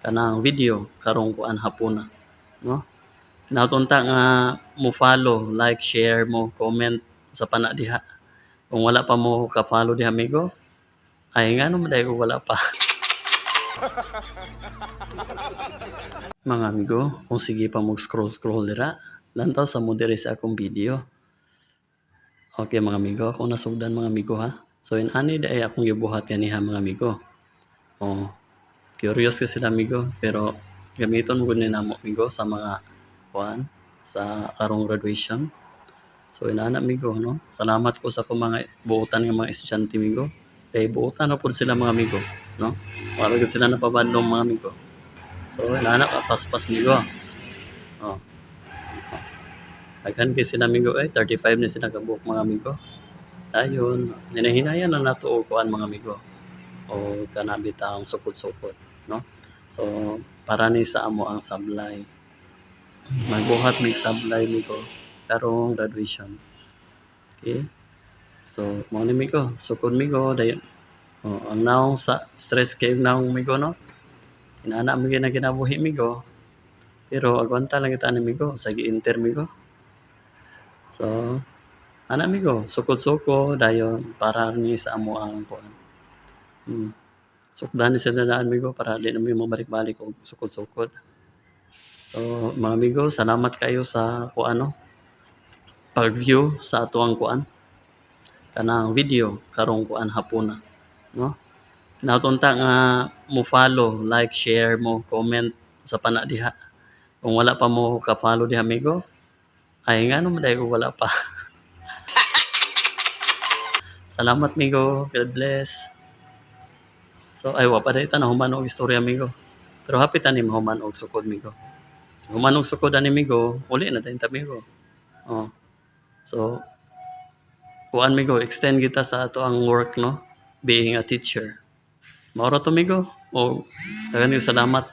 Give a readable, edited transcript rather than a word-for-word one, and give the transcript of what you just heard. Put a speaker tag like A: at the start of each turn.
A: kanang video karong kuan hapuna, no? Natunta nga mo follow, like, share mo, comment sa pana diha. Kung wala pa mo ka-follow diha amigo, ay ngano man dayo wala pa. Mga amigo, kung sige pa mo scroll dira, lantaw sa mo diri sa akong video. Okay mga amigo, akong nasugdan mga amigo ha. So inani daay akong gibuhat kaniha mga amigo. Oh, curious kasi sila amigo, pero gamiton mo gud ni namo amigo sa mga kuan sa karong graduation. So inana amigo no. Salamat ko sa akong mga buotan nga mga estudyante amigo. Kay buotan na pud sila mga amigo, no. Wala gud sila napabadlong mga amigo. So inana paspas amigo. Oh. Daghan kay sila amigo 35 na sila kabuok mga amigo. Dayon, hinay-hinayan na nato og kuan mga amigo. O kanang bitang sukod-sukod, no. So para ni sa amo ang sablay. Magbuhat mig sablay amigo karong graduation. Okay? So mao ni amigo, sukod amigo dayon. Ang naong sa stress kay naong amigo no. Inana mo na kinabuhi amigo. Pero agwanta lang kita amigo sa gi-enter amigo. So ana amigo, sukod-sukod dayon para ni sa amo ang kuan. Sukdan ni sila na amigo para di na mi mabalik-balik og sukod-sukod. So mga amigo, salamat kayo sa kuan no, pag-view sa atoang kuan kanang video karong kuan hapuna, no. Natunta nga mo follow, like, share mo, comment sa pana diha. Kung wala pa mo ka-follow diha amigo, ay ngano man dayo wala pa. Salamat amigo, God bless. So ay wa pa dayon ta nahuman og istorya amigo. Pero happy ta ni mahuman og sukod amigo. Human og sukod ani amigo, uli na dayon ta amigo. Oh. So kuan amigo, extend kita sa ato ang work no, being a teacher. Mao ra to amigo. O daghang salamat.